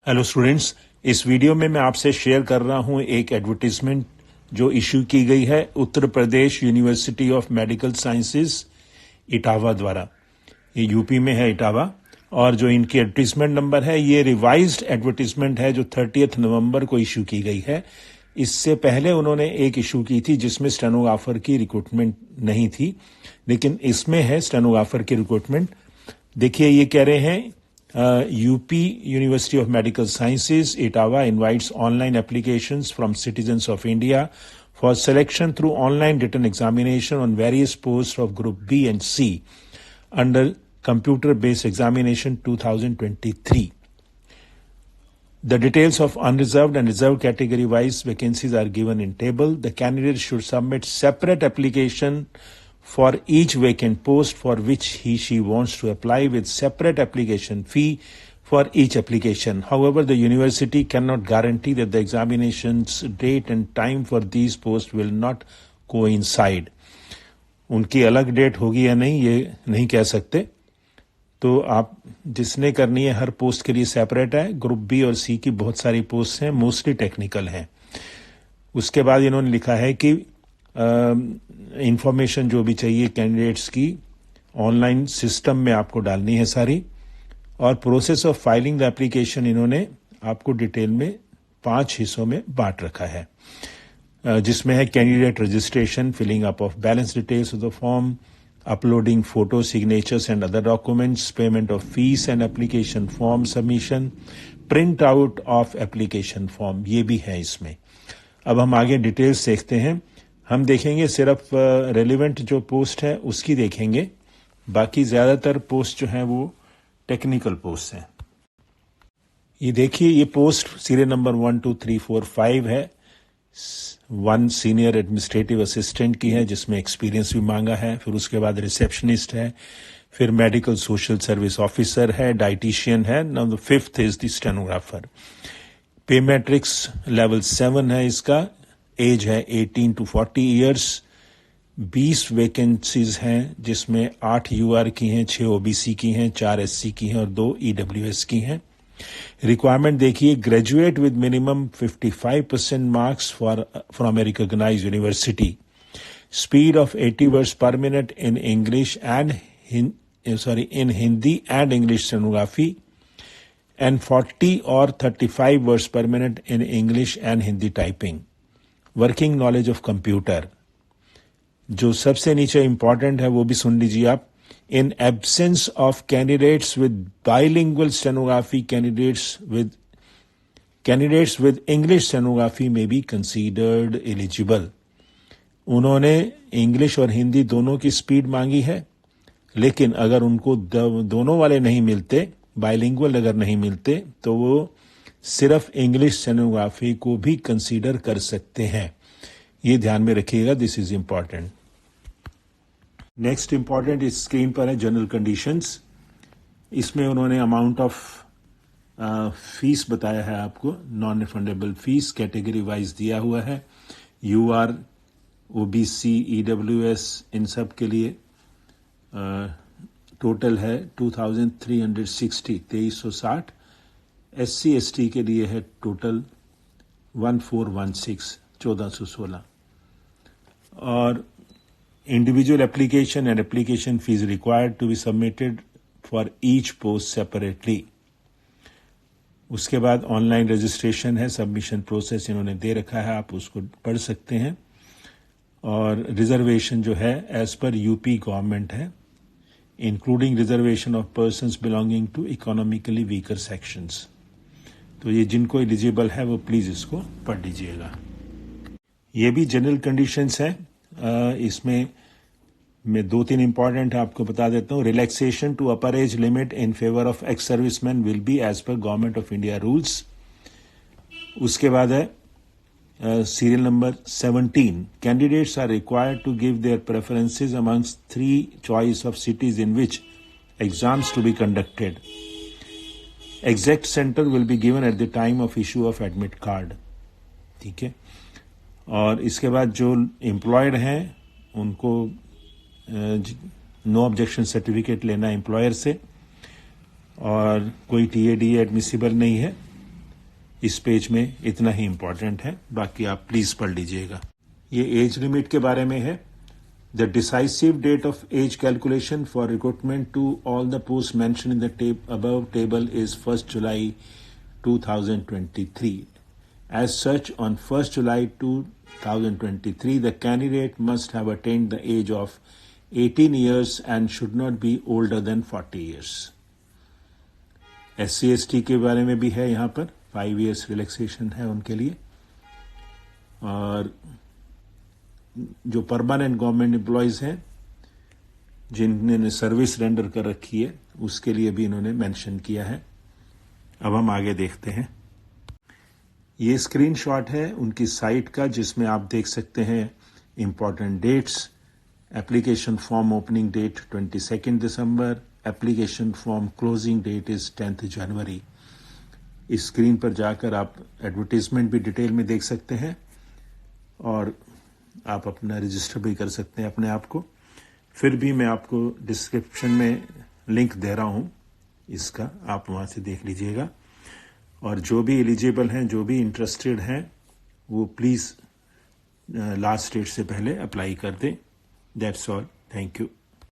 Hello students, इस video में मैं आपसे शेयर कर रहा हूं एक एडवर्टाइजमेंट जो इशू की गई है Uttar Pradesh university of medical sciences Etawah द्वारा। ये यूपी में है इटावा, और जो इनकी एडवर्टाइजमेंट नंबर है ये रिवाइज्ड एडवर्टाइजमेंट है जो 30 नवंबर को इशू की गई है। इससे पहले उन्होंने एक इशू की थी जिसमें स्टेनोग्राफर की रिक्रूटमेंट नहीं थी, लेकिन इसमें है स्टेनोग्राफर की रिक्रूटमेंट। देखिए, ये कह रहे हैं UP University of Medical Sciences Etawah invites online applications from citizens of India for selection through online written examination on various posts of Group B and C under Computer-Based Examination 2023. The details of unreserved and reserved category-wise vacancies are given in table. The candidate should submit separate application for each vacant post for which she wants to apply with separate application fee for each application. However, the university cannot guarantee that the examination's date and time for these posts will not coincide. उनकी अलग date होगी या नहीं ये नहीं कह सकते। तो आप जिसने करनी है हर पोस्ट के लिए सेपरेट है। ग्रुप बी और सी की बहुत सारी पोस्ट हैं, मोस्टली टेक्निकल हैं। उसके बाद इन्होंने लिखा है कि इंफॉर्मेशन जो भी चाहिए कैंडिडेट्स की ऑनलाइन सिस्टम में आपको डालनी है सारी, और process of filing the application इन्होंने आपको डिटेल में 5 हिस्सों में बांट रखा है, जिसमें है candidate registration, filling up of balance details of the form, uploading photo, signatures and other documents, payment of fees and application form submission, print out of application form, ये भी है इसमें। अब हम आगे डिटेल्स देखते हैं। हम देखेंगे सिर्फ रेलिवेंट जो पोस्ट है उसकी देखेंगे, बाकी ज्यादातर पोस्ट जो है वो टेक्निकल पोस्ट हैं। ये देखिए, ये पोस्ट सीरियल नंबर 1 2 3 4 5 है। 1 सीनियर एडमिनिस्ट्रेटिव असिस्टेंट की है जिसमें एक्सपीरियंस भी मांगा है। फिर उसके बाद रिसेप्शनिस्ट है, फिर मेडिकल सोशल सर्विस ऑफिसर है, डाइटिशियन है। Now the 5th is the stenographer. पे मैट्रिक्स लेवल 7 है इसका। एज है 18 to 40 ईयर्स। 20 वैकेंसीज हैं जिसमें 8 UR की हैं, 6 OBC की हैं, 4 SC की हैं और 2 EWS की हैं। रिक्वायरमेंट देखिए, graduate with minimum 55% marks from a recognised university, speed of 80 words per minute in English and in Hindi and English stenography, and 40 और 35 words per minute in English and Hindi typing. Working knowledge of computer. जो सबसे नीचे important है वो भी सुन लीजिए आप। In absence of candidates with bilingual stenography, candidates with English stenography may be considered eligible. उन्होंने इंग्लिश और हिंदी दोनों की स्पीड मांगी है, लेकिन अगर उनको दोनों वाले नहीं मिलते, बाइलिंगुअल अगर नहीं मिलते, तो वो सिर्फ इंग्लिश स्टेनोग्राफी को भी कंसीडर कर सकते हैं। ये ध्यान में रखिएगा, this is important. Next important इस स्क्रीन पर है जनरल कंडीशंस। इसमें उन्होंने अमाउंट ऑफ फीस बताया है आपको, non refundable fees category wise दिया हुआ है। UR, OBC, EWS इन सब के लिए टोटल है 2360, 2360। SC ST के लिए है टोटल 1416, 1416। और individual application and application fees required to be submitted for each post separately. उसके बाद ऑनलाइन रजिस्ट्रेशन है, सबमिशन प्रोसेस इन्होंने दे रखा है, आप उसको पढ़ सकते हैं। और रिजर्वेशन जो है एज पर यूपी गवर्नमेंट है, including reservation of persons belonging to economically weaker sections. तो ये जिनको एलिजिबल है वो प्लीज इसको पढ़ लीजिएगा। ये भी जनरल कंडीशंस है। इसमें मैं 2-3 इंपॉर्टेंट आपको बता देता हूँ। Relaxation to upper age limit in favour of ex serviceman will be as per government of India rules. उसके बाद है serial number 17, candidates are required to give their preferences amongst 3 choice of cities in which exams to be conducted. Exact centre will be given at the time of issue of admit card. ठीक है। और इसके बाद जो employed हैं उनको no objection certificate लेना employer से, और कोई TAD एडमिसिबल नहीं है। इस पेज में इतना ही इम्पोर्टेंट है, बाकी आप प्लीज पढ़ लीजिएगा। ये एज लिमिट के बारे में है। The decisive date of age calculation for recruitment to all the posts mentioned in the above table is 1st July 2023. As such, on 1st July 2023, the candidate must have attained the age of 18 years and should not be older than 40 years. SC/ST के बारे में भी है यहाँ पर, 5 years relaxation है उनके लिए। और जो परमानेंट गवर्नमेंट एम्प्लॉयज हैं जिन्होंने सर्विस रेंडर कर रखी है, उसके लिए भी इन्होंने मेंशन किया है। अब हम आगे देखते हैं। ये स्क्रीनशॉट है उनकी साइट का, जिसमें आप देख सकते हैं important dates. Application form opening date 22 December, application form closing date is 10 January. इस स्क्रीन पर जाकर आप एडवर्टीजमेंट भी डिटेल में देख सकते हैं और आप अपना रजिस्टर भी कर सकते हैं अपने आप को। फिर भी मैं आपको डिस्क्रिप्शन में लिंक दे रहा हूं इसका, आप वहां से देख लीजिएगा। और जो भी एलिजिबल हैं, जो भी इंटरेस्टेड हैं, वो प्लीज़ लास्ट डेट से पहले अप्लाई कर दें। That's all, thank you.